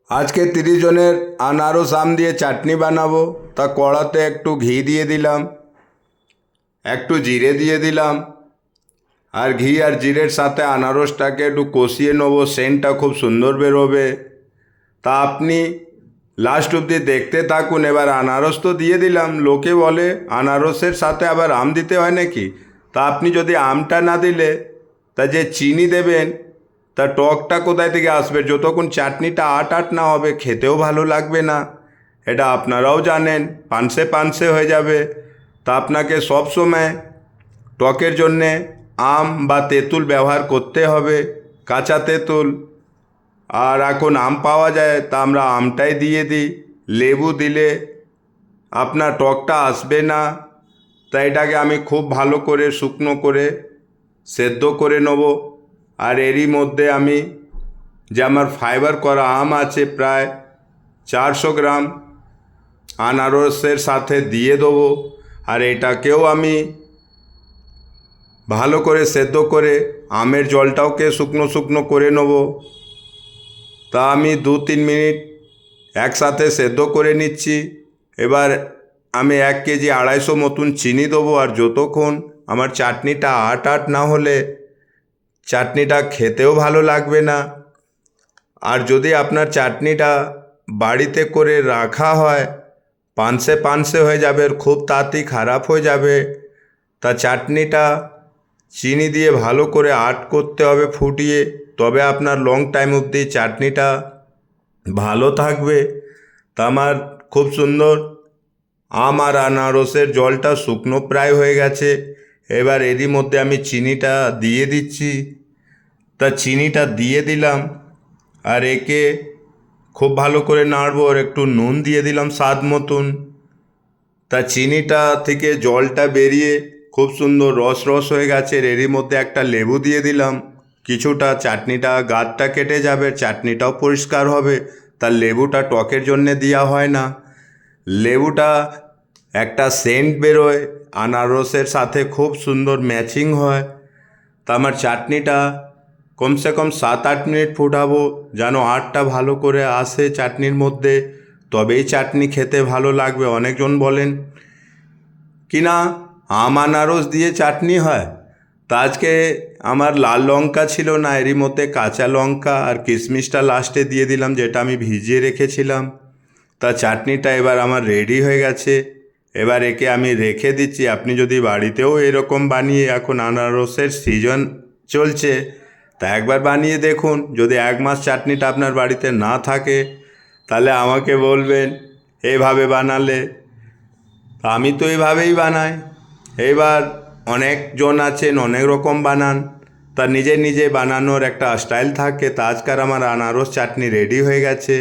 आज के 30 জনের আনারস আম দিয়ে চাটনি বানাবো। তা কড়াতে একটু ঘি দিয়ে দিলাম, একটু জিরে দিয়ে দিলাম, আর ঘি আর জিরের সাথে আনারসটাকে একটু কষিয়ে নেবো, সেন্টটা খুব সুন্দর বেরোবে। তা আপনি লাস্ট অবধি দেখতে থাকুন। এবার আনারস তো দিয়ে দিলাম, লোকে বলে আনারসের সাথে আবার আম দিতে হয় নাকি। তা আপনি যদি আমটা না দিলে তা যে চিনি দেবেন তা টকটা কোথায় থেকে আসবে? যতক্ষণ চাটনিটা আট আট না হবে খেতেও ভালো লাগবে না, এটা আপনারাও জানেন, পানসে পানসে হয়ে যাবে। তা আপনাকে সবসময় টকের জন্যে আম বা তেঁতুল ব্যবহার করতে হবে, কাঁচা তেঁতুল। আর এখন আম পাওয়া যায় তা আমরা আমটাই দিয়ে দিই। লেবু দিলে আপনার টকটা আসবে না। তাই এটাকে আমি খুব ভালো করে শুকনো করে সেদ্ধ করে নেব। আর এরই মধ্যে আমি যে আমার ফাইবার করা আম আছে প্রায় 400 গ্রাম, আনারসের সাথে দিয়ে দেবো। আর এটাকেও আমি ভালো করে সেদ্ধ করে আমের জলটাওকে শুকনো শুকনো করে নেব। তা আমি 2-3 মিনিট একসাথে সেদ্ধ করে নিচ্ছি। এবার আমি 1 কেজি 250 মতন চিনি দেবো। আর যতক্ষণ আমার চাটনিটা আট আট না হলে চাটনিটা খেতেও ভালো লাগবে না। আর যদি আপনার চাটনিটা বাড়িতে করে রাখা হয় পানসে পানসে হয়ে যাবে, খুব তাড়াতাড়ি খারাপ হয়ে যাবে। তা চাটনিটা চিনি দিয়ে ভালো করে আট করতে হবে ফুটিয়ে, তবে আপনার লং টাইম অবধি চাটনিটা ভালো থাকবে। তা আমার খুব সুন্দর আম আর আনারসের জলটা শুকনো প্রায় হয়ে গেছে। এবার এরই মধ্যে আমি চিনিটা দিয়ে দিচ্ছি। তা চিনিটা দিয়ে দিলাম, আর একে খুব ভালো করে নাড়বো। আর একটু নুন দিয়ে দিলাম স্বাদ মতন। তা চিনিটা থেকে জলটা বেরিয়ে খুব সুন্দর রস রস হয়ে গেছে। এরই মধ্যে একটা লেবু দিয়ে দিলাম, কিছুটা চাটনিটা গাঢ়টা কেটে যাবে, চাটনিটাও পরিষ্কার হবে। তার লেবুটা টকের জন্যে দেওয়া হয় না, লেবুটা একটা সেন্ট বেরোয়, আনারসের সাথে খুব সুন্দর ম্যাচিং হয়। তা আমার চাটনিটা কমসে কম 7-8 মিনিট ফুটাবো, যেন আটটা ভালো করে আসে চাটনির মধ্যে, তবেই চাটনি খেতে ভালো লাগবে। অনেকজন বলেন কি না আম আনারস দিয়ে চাটনি হয়। তা আজকে আমার লাল লঙ্কা ছিল না, এরই মধ্যে কাঁচা লঙ্কা আর কিশমিশটা লাস্টে দিয়ে দিলাম, যেটা আমি ভিজিয়ে রেখেছিলাম। তা চাটনিটা এবার আমার রেডি হয়ে গেছে। এবার একে আমি রেখে দিচ্ছি। আপনি যদি বাড়িতেও এরকম বানিয়ে, এখন আনারসের সিজন চলছে, তা একবার বানিয়ে দেখুন। যদি 1 মাস চাটনিটা আপনার বাড়িতে না থাকে তাহলে আমাকে বলবেন এইভাবে বানালে। আমি তো এইভাবেই বানাই। এবার অনেকজন আছেন অনেক রকম বানান, তা নিজে নিজে বানানোর একটা স্টাইল থাকে। তা আজকাল আমার আনারস চাটনি রেডি হয়ে গেছে।